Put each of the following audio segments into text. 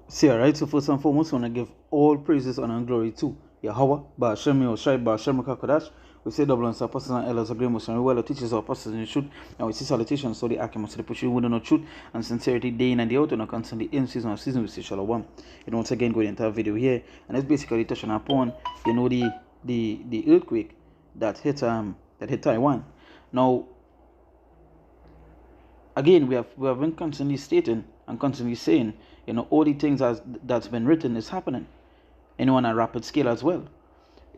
See, alright, so first and foremost, I want to give all praises, honor, and glory to Yahweh, Ba'ashem Yoshai, Ba'ashem Kakadash. We say double and apostles and elders agree most and well, teachers our apostles in the truth, and we see salutations, so the Akim, so the push you wouldn't know truth and sincerity day in and day out, and constantly in season of season, we say Shalom. You know, once again, going into our video here, and it's basically touching upon, you know, the earthquake that hit Taiwan. Now, again, we have been constantly stating and constantly saying, you know, all the things that's been written is happening, you know, on a rapid scale as well,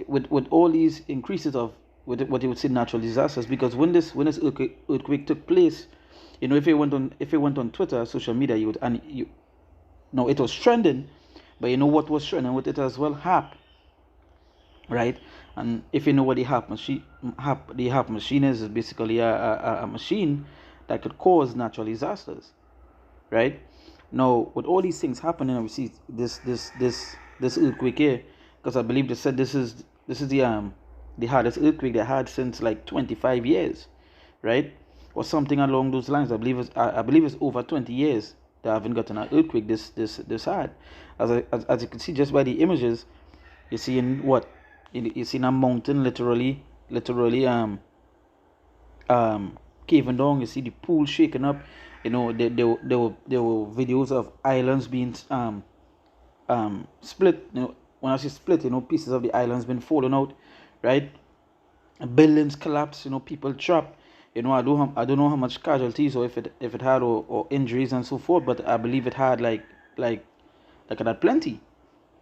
with all these increases of what you would say natural disasters. Because when this earthquake took place, you know, if it went on Twitter, social media, you would, and you know, it was trending, but you know what was trending with it as well? HAP, right? And if you know what the HAP machine is basically a machine that could cause natural disasters, right? Now, with all these things happening, we see this earthquake here, because I believe they said this is the hardest earthquake they had since like 25 years, right, or something along those lines. I believe it's over 20 years they haven't gotten an earthquake this hard. As you can see just by the images, you're seeing what you're seeing a mountain literally caving down. You see the pool shaking up. You know, there were videos of islands being split. You know, when I say split, you know, pieces of the islands been falling out, right? Buildings collapse. You know, people trapped. You know, I don't know how much casualties, or if it had or injuries and so forth, but I believe it had like it had plenty,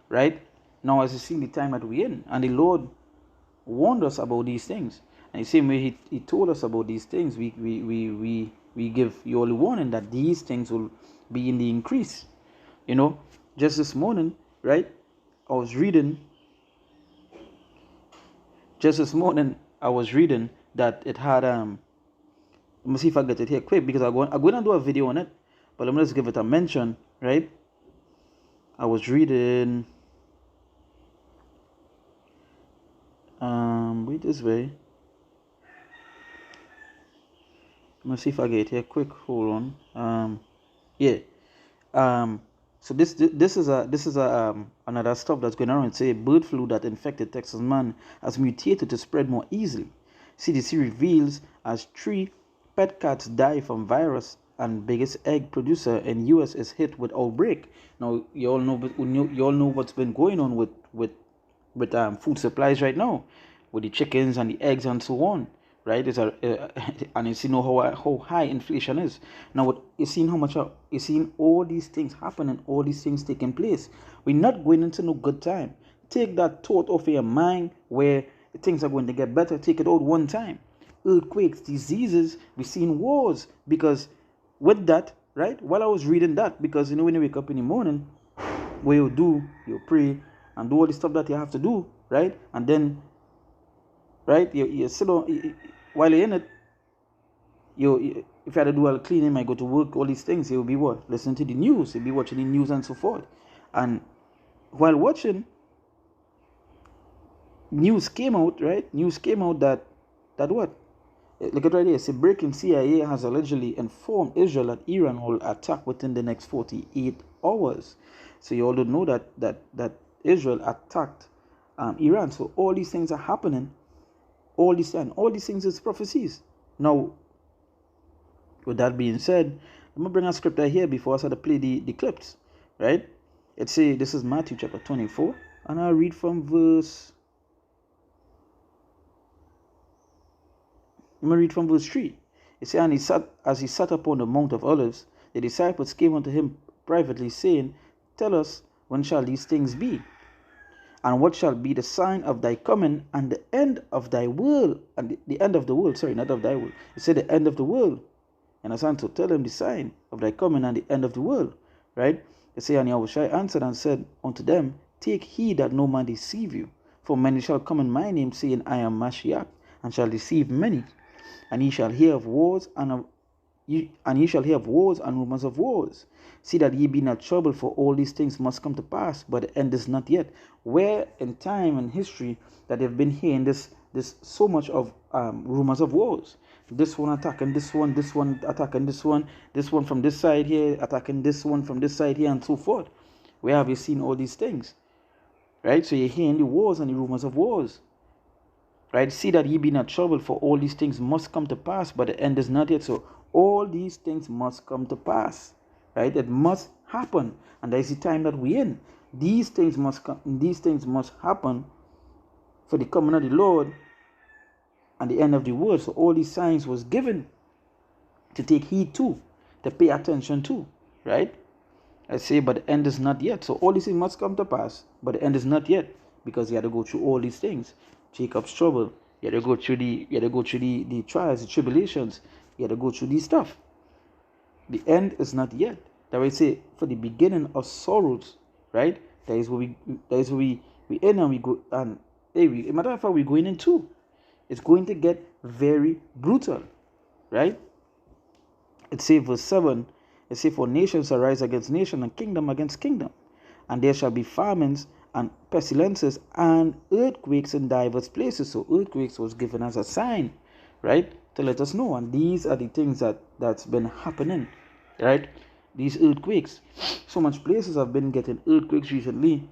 right? Now, as you see the time that we're in, and the Lord warned us about these things, and the same way he told us about these things, we give you all a warning that these things will be in the increase. You know, just this morning, right, I was reading that it had let me see if I get it here quick, because I'm going to do a video on it, but let me just give it a mention, right? I was reading wait this way. Let me see if I get it here quick. Hold on. Yeah. So this is another stuff that's going around. Say bird flu that infected Texas man has mutated to spread more easily. CDC reveals as 3 pet cats die from virus, and biggest egg producer in US is hit with outbreak. Now you all know what's been going on with food supplies right now, with the chickens and the eggs and so on, right? It's and you see how high inflation is now. You seeing all these things happening, all these things taking place. We're not going into no good time. Take that thought off your mind where things are going to get better. Take it out one time. Earthquakes, diseases, we're seeing wars, because with that, right, while I was reading that, because you know, when you wake up in the morning, what you pray and do all the stuff that you have to do, right? And then, right, you sit on, while you're in it, if you had to do all the cleaning, might go to work, all these things, you'll be what? Listening to the news, you'll be watching the news and so forth. And while watching, news came out, right? News came out that what? Look at right here. It's breaking. CIA has allegedly informed Israel that Iran will attack within the next 48 hours. So you all don't know that Israel attacked Iran. So all these things are happening. All these things is prophecies. Now, with that being said, I'm gonna bring a scripture here before I start to play the clips. Right? It says, this is Matthew chapter 24, and I'll read from verse. I'm going to read from verse 3. It says, and as he sat upon the Mount of Olives, the disciples came unto him privately, saying, tell us, when shall these things be? And what shall be the sign of thy coming and the end of thy world? And the end of the world, sorry, not of thy world. It said the end of the world. And I said to tell him the sign of thy coming and the end of the world. Right? It says, and Yahushua answered and said unto them, take heed that no man deceive you. For many shall come in my name, saying, I am Mashiach, and shall deceive many. And ye shall hear of wars and ye shall hear of wars and rumors of wars. See that ye be not troubled, for all these things must come to pass, but the end is not yet. Where in time and history that they've been hearing this so much of rumors of wars. This one attacking this one attacking this one from this side here, attacking this one from this side here, and so forth. Where have you seen all these things? Right? So you're hearing the wars and the rumors of wars. Right? See that ye be not troubled, for all these things must come to pass, but the end is not yet. So all these things must come to pass. Right? It must happen. And that is the time that we're in. These things must come, these things must happen for the coming of the Lord and the end of the world. So all these signs was given to take heed to, to pay attention to, right? I say, but the end is not yet. So all these things must come to pass, but the end is not yet, because you had to go through all these things. Jacob's trouble. You had to go through the trials, the tribulations. You had to go through these stuff. The end is not yet. That way, say, for the beginning of sorrows, right? That is where we end and we go, and matter of fact, we're going into. It's going to get very brutal, right? It says verse 7, it says, for nations shall rise against nation and kingdom against kingdom, and there shall be famines and pestilences and earthquakes in diverse places. So earthquakes was given as a sign, right, to let us know. And these are the things that's been happening, right? These earthquakes. So much places have been getting earthquakes recently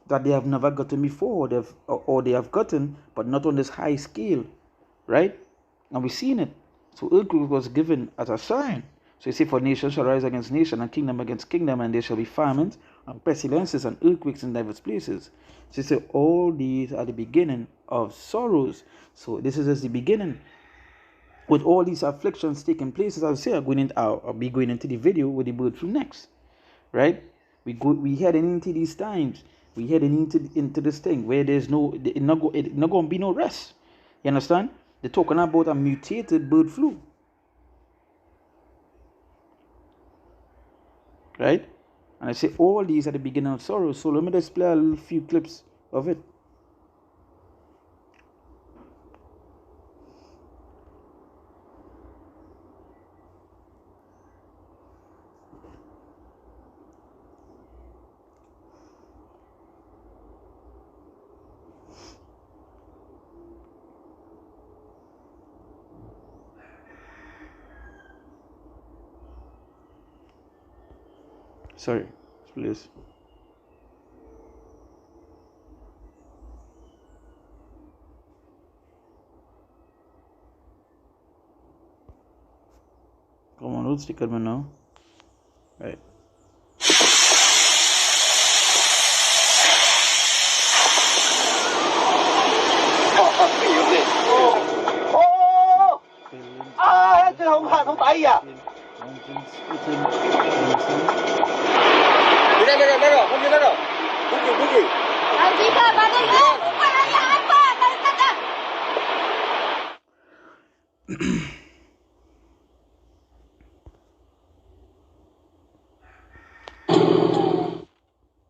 that they have never gotten before, or they have gotten, but not on this high scale, right? And we've seen it. So earthquake was given as a sign. So you see, for nation shall rise against nation and kingdom against kingdom, and there shall be famines and pestilences and earthquakes in diverse places. So you see, all these are the beginning of sorrows. So this is just the beginning. With all these afflictions taking place, as I say, I'll be going into the video with the bird flu next, right? We heading into these times. We heading into this thing where there's it not going to be no rest. You understand? They're talking about a mutated bird flu, right? And I say all these are the beginning of sorrow. So let me just play a little few clips of it. Sorry, please. Come on, let's stick it now. Right.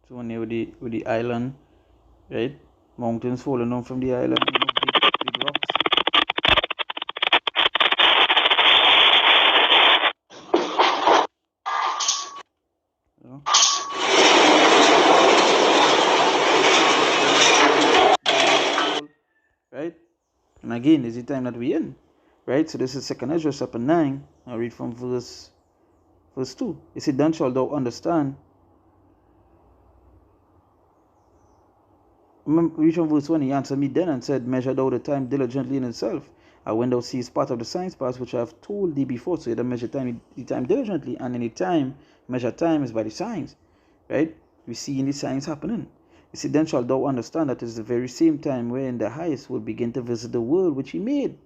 So when you're with the island, right? Mountains falling down from the island, big rocks. Right? And again, is the time that we're in. Right? So this is 2 Ezra chapter 9. I'll read from verse 2. It said, then shalt thou understand. Read from verse 1. He answered me then and said, measure thou the time diligently in itself. And when thou seest part of the signs pass, which I have told thee before, so you don't measure the time diligently, and any time, measure time is by the signs. Right? We see in the signs happening. You see, then shalt thou understand that it is the very same time wherein the highest will begin to visit the world which he made.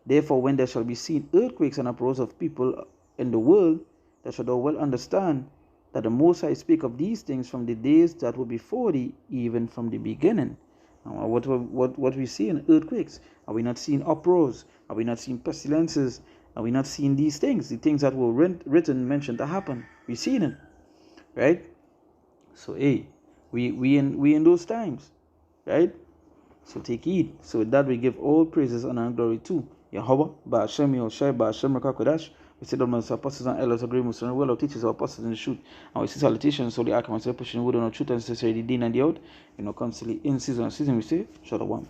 Therefore, when there shall be seen earthquakes and uproars of people in the world, thou shalt thou well understand that the Most High spake of these things from the days that were before thee, even from the beginning. Now, what we see in earthquakes? Are we not seeing uproars? Are we not seeing pestilences? Are we not seeing these things? The things that were written, mentioned to happen. We've seen it, right? So, we in those times, right? So take heed. So with that we give all praises honor and glory to Yahweh, Ba'ashem Yahushai, Ba'ashem Rakakodash. We say that my apostles and elders agree with us, well, our teachers are apostles in the truth. And we see salutations, so the Ark and pushing wood on the truth and sincerity, the din and the out. Constantly in season and season, we say, Shalom.